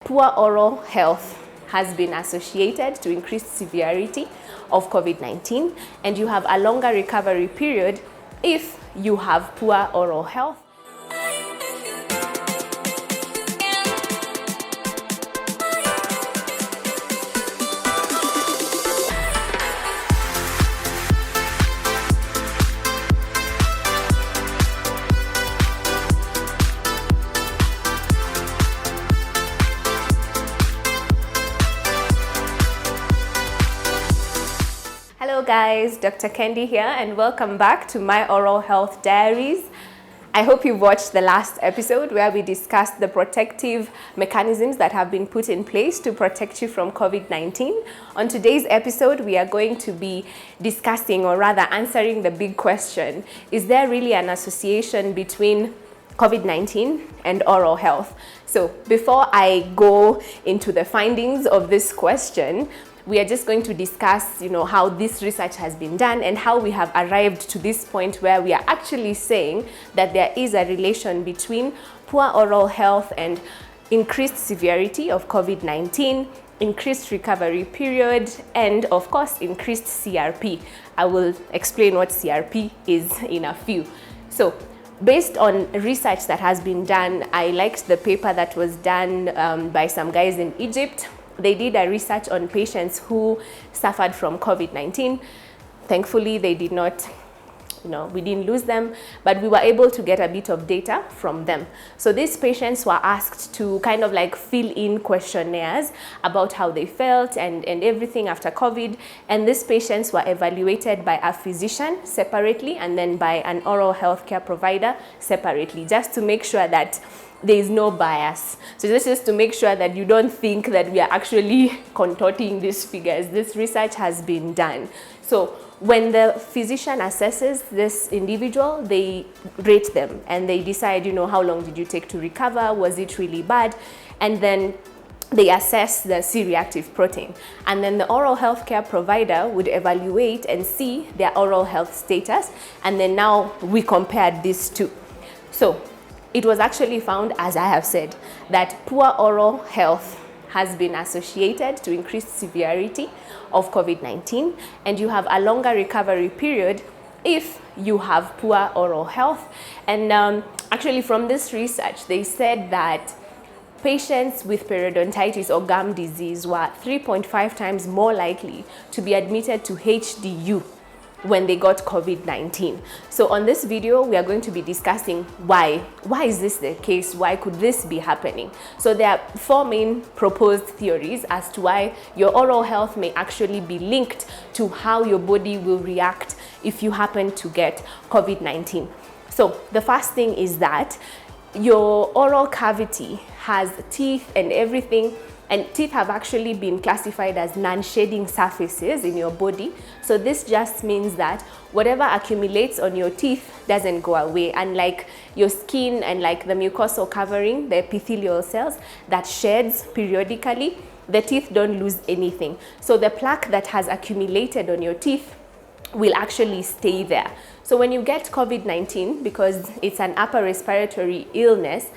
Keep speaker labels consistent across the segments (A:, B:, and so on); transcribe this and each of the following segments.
A: Poor oral health has been associated to increased severity of COVID-19, and you have a longer recovery period if you have poor oral health. Hello guys, Dr. Kendi here, and welcome back to My Oral Health Diaries. I hope you watched the last episode where we discussed the protective mechanisms that have been put in place to protect you from COVID-19. On today's episode, we are going to be discussing, or rather answering the big question: is there really an association between COVID-19 and oral health? So before I go into the findings of this question, we are just going to discuss, how this research has been done and how we have arrived to this point where we are actually saying that there is a relation between poor oral health and increased severity of COVID-19, increased recovery period, and of course, increased CRP. I will explain what CRP is in a few. So, based on research that has been done, I liked the paper that was done by some guys in Egypt. They did a research on patients who suffered from COVID-19. Thankfully, they did not, we didn't lose them, but we were able to get a bit of data from them. So these patients were asked to kind of like fill in questionnaires about how they felt and everything after COVID. And these patients were evaluated by a physician separately and then by an oral health care provider separately, just to make sure that there is no bias. So this is to make sure that you don't think that we are actually contorting these figures. This research has been done. So when the physician assesses this individual, they rate them and they decide, how long did you take to recover? Was it really bad? And then they assess the C-reactive protein. And then the oral health care provider would evaluate and see their oral health status. And then now we compared these two. So it was actually found, as I have said, that poor oral health has been associated to increased severity of COVID-19, and you have a longer recovery period if you have poor oral health. And actually from this research, they said that patients with periodontitis or gum disease were 3.5 times more likely to be admitted to HDU when they got COVID-19. So on this video, we are going to be discussing why. Why is this the case? Why could this be happening? So there are four main proposed theories as to why your oral health may actually be linked to how your body will react if you happen to get COVID-19. So the first thing is that your oral cavity has teeth and everything, and teeth have actually been classified as non-shedding surfaces in your body. So this just means that whatever accumulates on your teeth doesn't go away. Unlike your skin and like the mucosal covering, the epithelial cells that sheds periodically, the teeth don't lose anything. So the plaque that has accumulated on your teeth will actually stay there. So when you get COVID-19, because it's an upper respiratory illness,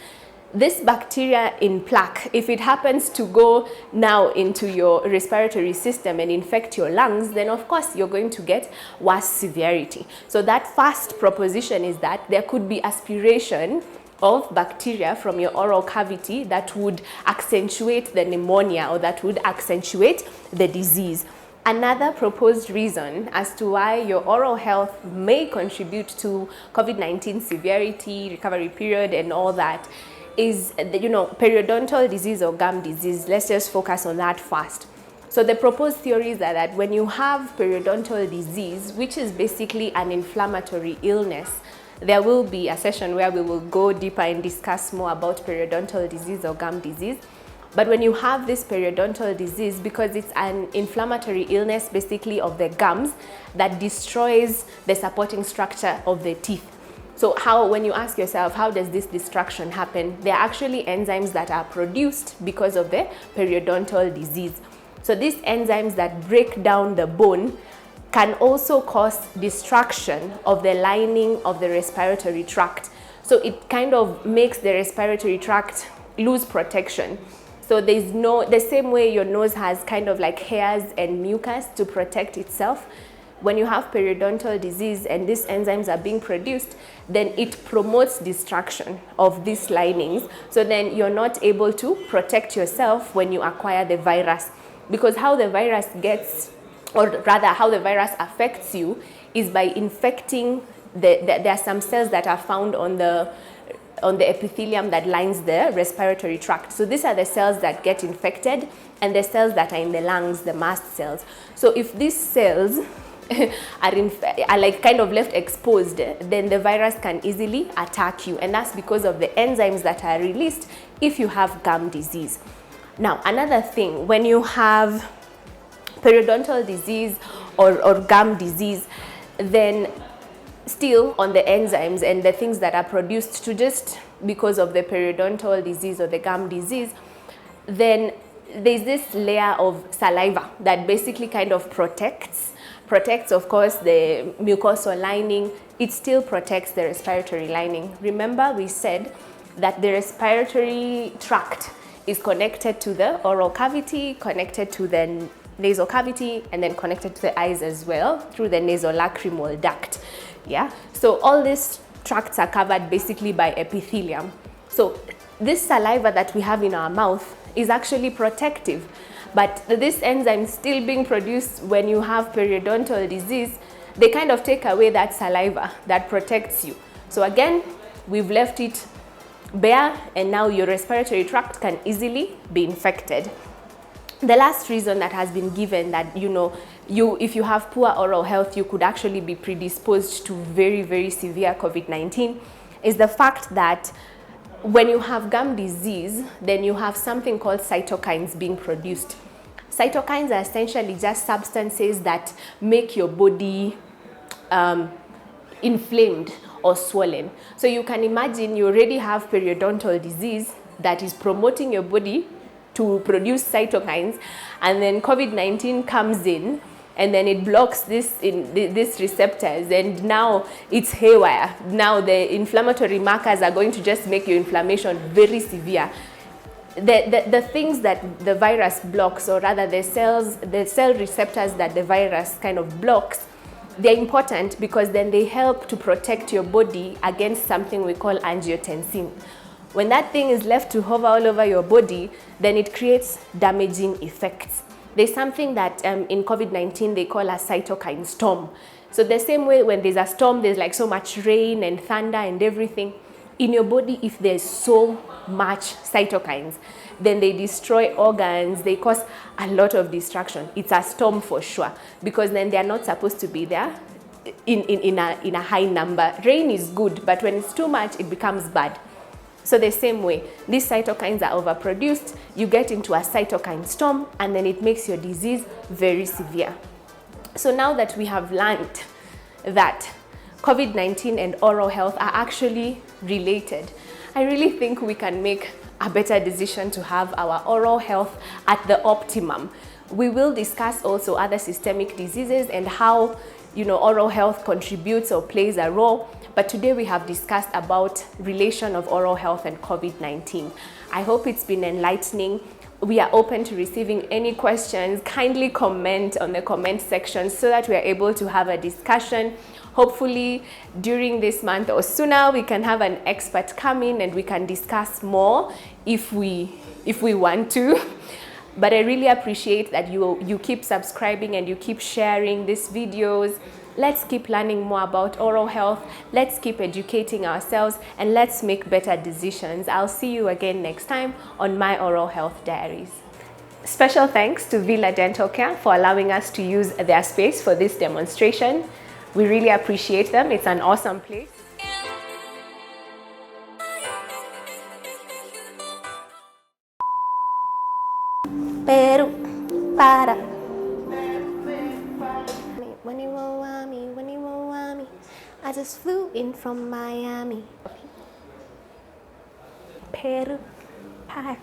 A: this bacteria in plaque, if it happens to go now into your respiratory system and infect your lungs, then of course you're going to get worse severity. So that first proposition is that there could be aspiration of bacteria from your oral cavity that would accentuate the pneumonia or that would accentuate the disease. Another proposed reason as to why your oral health may contribute to COVID-19 severity, recovery period, and all that is, periodontal disease or gum disease. Let's just focus on that first. So the proposed theories are that when you have periodontal disease, which is basically an inflammatory illness, there will be a session where we will go deeper and discuss more about periodontal disease or gum disease. But when you have this periodontal disease, because it's an inflammatory illness basically of the gums that destroys the supporting structure of the teeth. So when you ask yourself, how does this destruction happen? There are actually enzymes that are produced because of the periodontal disease. So these enzymes that break down the bone can also cause destruction of the lining of the respiratory tract. So it kind of makes the respiratory tract lose protection. So there's the same way your nose has kind of like hairs and mucus to protect itself. When you have periodontal disease and these enzymes are being produced, then it promotes destruction of these linings. So then you're not able to protect yourself when you acquire the virus. Because how the virus gets, or rather how the virus affects you, is by infecting there are some cells that are found on the epithelium that lines the respiratory tract. So these are the cells that get infected, and the cells that are in the lungs, the mast cells. So if these cells are like kind of left exposed, then the virus can easily attack you, and that's because of the enzymes that are released if you have gum disease. Now, another thing, when you have periodontal disease or gum disease, then still on the enzymes and the things that are produced to just because of the periodontal disease or the gum disease, then there's this layer of saliva that basically kind of protects, of course, the mucosal lining. It still protects the respiratory lining. Remember, we said that the respiratory tract is connected to the oral cavity, connected to the nasal cavity, and then connected to the eyes as well through the nasolacrimal duct. Yeah, so all these tracts are covered basically by epithelium. So this saliva that we have in our mouth is actually protective, but this enzyme still being produced when you have periodontal disease, they kind of take away that saliva that protects you. So again, we've left it bare, and now your respiratory tract can easily be infected. The last reason that has been given that, if you have poor oral health, you could actually be predisposed to very, very severe COVID-19 is the fact that when you have gum disease, then you have something called cytokines being produced. Cytokines are essentially just substances that make your body inflamed or swollen. So you can imagine you already have periodontal disease that is promoting your body to produce cytokines, and then COVID-19 comes in and then it blocks these receptors, and now it's haywire. Now the inflammatory markers are going to just make your inflammation very severe. The things that the virus blocks, or rather the cell receptors that the virus kind of blocks, they're important because then they help to protect your body against something we call angiotensin. When that thing is left to hover all over your body, then it creates damaging effects. There's something that in COVID-19 they call a cytokine storm. So the same way when there's a storm, there's like so much rain and thunder and everything. In your body, if there's so much cytokines, then they destroy organs, they cause a lot of destruction. It's a storm for sure, because then they're not supposed to be there in a high number. Rain is good, but when it's too much, it becomes bad. So the same way, these cytokines are overproduced, you get into a cytokine storm, and then it makes your disease very severe. So now that we have learned that COVID-19 and oral health are actually related, I really think we can make a better decision to have our oral health at the optimum. We will discuss also other systemic diseases and how oral health contributes or plays a role. But today we have discussed about relation of oral health and COVID-19. I hope it's been enlightening. We are open to receiving any questions. Kindly comment on the comment section so that we are able to have a discussion. Hopefully during this month or sooner, we can have an expert come in and we can discuss more if we want to. But I really appreciate that you keep subscribing and you keep sharing these videos. Let's keep learning more about oral health. Let's keep educating ourselves, and let's make better decisions. I'll see you again next time on My Oral Health Diaries. Special thanks to Villa Dental Care for allowing us to use their space for this demonstration. We really appreciate them. It's an awesome place. Pero para. When you want me, I just flew in from Miami. Peru pie.